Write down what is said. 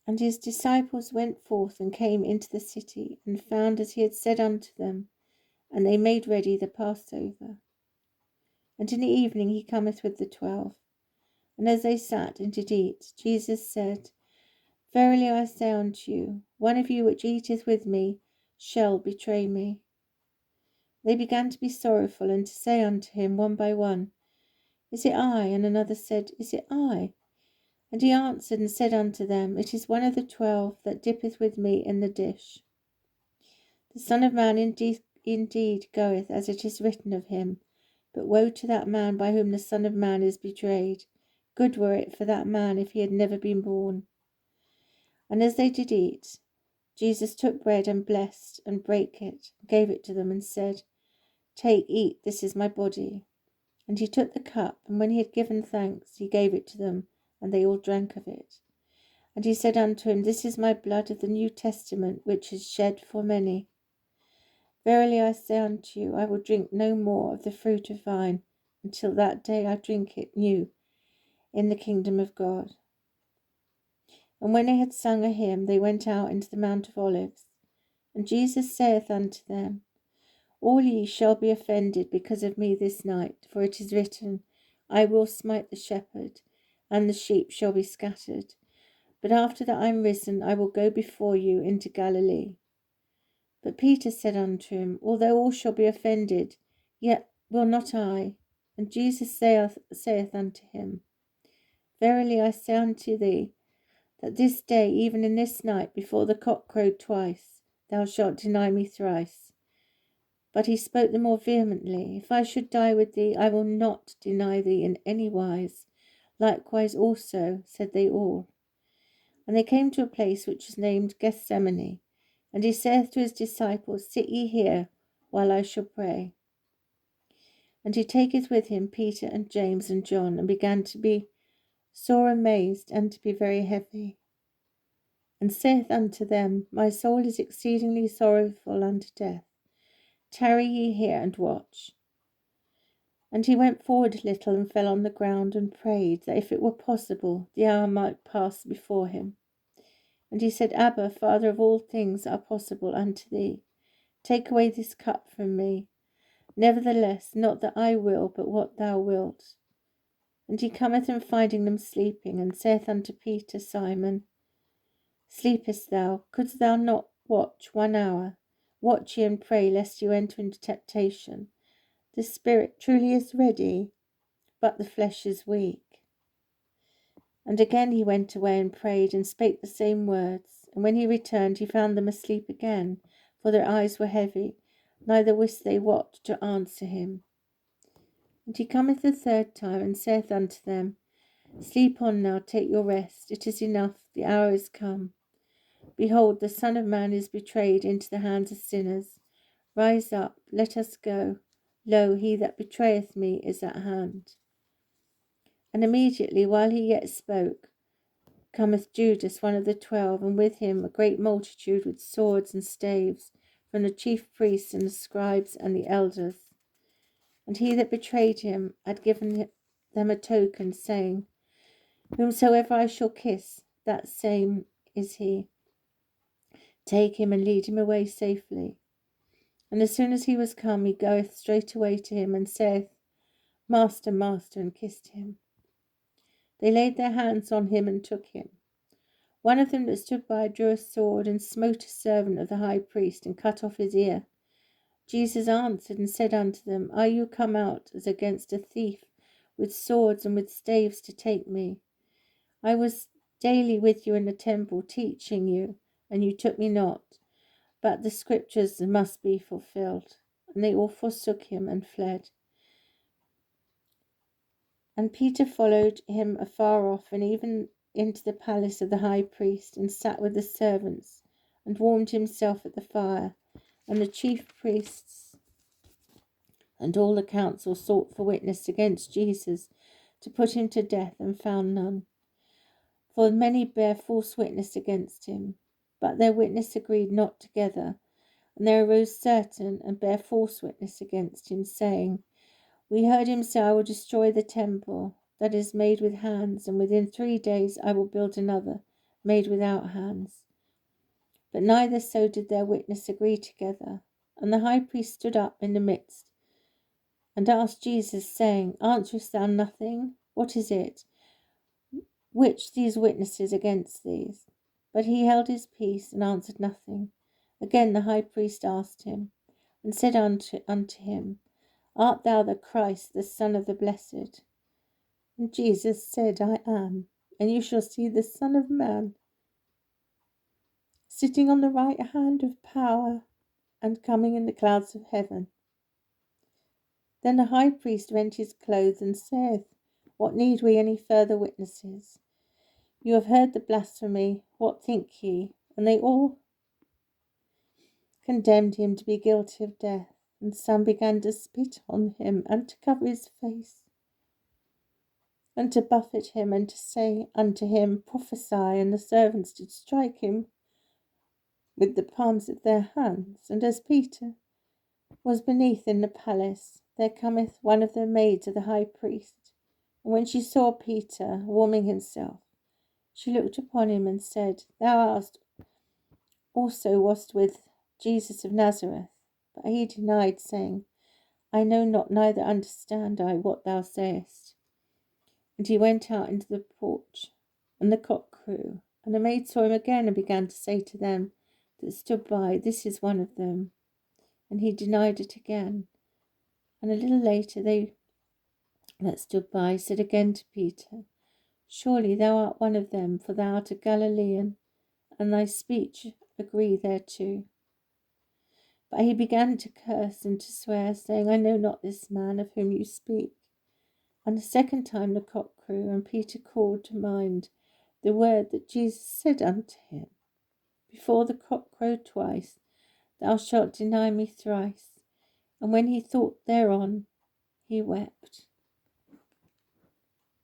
And his disciples went forth and came into the city, and found as he had said unto them, and they made ready the Passover. And in the evening he cometh with the 12. And as they sat and did eat, Jesus said, Verily I say unto you, one of you which eateth with me shall betray me. They began to be sorrowful, and to say unto him one by one, Is it I? And another said, Is it I? And he answered and said unto them, It is one of the 12 that dippeth with me in the dish. The Son of Man indeed goeth as it is written of him, but woe to that man by whom the Son of Man is betrayed. Good were it for that man if he had never been born. And as they did eat, Jesus took bread and blessed and brake it, and gave it to them, and said, Take, eat, this is my body. And he took the cup, and when he had given thanks, he gave it to them, and they all drank of it. And he said unto him, This is my blood of the New Testament, which is shed for many. Verily I say unto you, I will drink no more of the fruit of vine, until that day I drink it new in the kingdom of God. And when they had sung a hymn, they went out into the Mount of Olives. And Jesus saith unto them, All ye shall be offended because of me this night, for it is written, I will smite the shepherd, and the sheep shall be scattered. But after that I am risen, I will go before you into Galilee. But Peter said unto him, Although all shall be offended, yet will not I. And Jesus saith unto him, Verily I say unto thee, that this day, even in this night, before the cock crowed twice, thou shalt deny me thrice. But he spoke the more vehemently, If I should die with thee, I will not deny thee in any wise. Likewise also said they all. And they came to a place which is named Gethsemane. And he saith to his disciples, Sit ye here, while I shall pray. And he taketh with him Peter and James and John, and began to be sore amazed, and to be very heavy. And saith unto them, My soul is exceedingly sorrowful unto death. Tarry ye here and watch. And he went forward a little, and fell on the ground, and prayed, that if it were possible, the hour might pass before him. And he said, Abba, Father, of all things are possible unto thee. Take away this cup from me. Nevertheless, not that I will, but what thou wilt. And he cometh and finding them sleeping, and saith unto Peter, Simon, Sleepest thou? Couldst thou not watch 1 hour? Watch ye and pray, lest you enter into temptation. The spirit truly is ready, but the flesh is weak. And again he went away and prayed, and spake the same words. And when he returned, he found them asleep again, for their eyes were heavy, neither wist they what to answer him. And he cometh the third time, and saith unto them, Sleep on now, take your rest. It is enough, the hour is come. Behold, the Son of Man is betrayed into the hands of sinners. Rise up, let us go. Lo, he that betrayeth me is at hand. And immediately, while he yet spoke, cometh Judas, one of the 12, and with him a great multitude with swords and staves, from the chief priests and the scribes and the elders. And he that betrayed him had given them a token, saying, Whomsoever I shall kiss, that same is he. Take him and lead him away safely. And as soon as he was come, he goeth straightway to him, and saith, Master, Master, and kissed him. They laid their hands on him and took him. One of them that stood by drew a sword, and smote a servant of the high priest, and cut off his ear. Jesus answered and said unto them, Are you come out as against a thief, with swords and with staves to take me? I was daily with you in the temple, teaching you, and you took me not. But the scriptures must be fulfilled. And they all forsook him and fled. And Peter followed him afar off, and even into the palace of the high priest, and sat with the servants, and warmed himself at the fire. And the chief priests and all the council sought for witness against Jesus, to put him to death, and found none. For many bare false witness against him, but their witness agreed not together. And there arose certain and bare false witness against him, saying, We heard him say, I will destroy the temple that is made with hands, and within 3 days I will build another, made without hands. But neither so did their witness agree together. And the high priest stood up in the midst and asked Jesus, saying, Answerest thou nothing? What is it which these witnesses against these? But he held his peace and answered nothing. Again the high priest asked him, and said unto him, Art thou the Christ, the Son of the Blessed? And Jesus said, I am, and you shall see the Son of Man sitting on the right hand of power and coming in the clouds of heaven. Then the high priest rent his clothes and saith, What need we any further witnesses? You have heard the blasphemy. What think ye? And they all condemned him to be guilty of death. And some began to spit on him, and to cover his face, and to buffet him, and to say unto him, Prophesy. And the servants did strike him with the palms of their hands. And as Peter was beneath in the palace, there cometh one of the maids of the high priest. And when she saw Peter warming himself, she looked upon him and said, Thou also wast with Jesus of Nazareth. But he denied, saying, I know not, neither understand I what thou sayest. And he went out into the porch, and the cock crew. And the maid saw him again, and began to say to them that stood by, This is one of them. And he denied it again. And a little later they that stood by said again to Peter, Surely thou art one of them, for thou art a Galilean, and thy speech agree thereto. But he began to curse and to swear, saying, I know not this man of whom you speak. And the second time the cock crew, and Peter called to mind the word that Jesus said unto him, Before the cock crow twice, thou shalt deny me thrice. And when he thought thereon, he wept.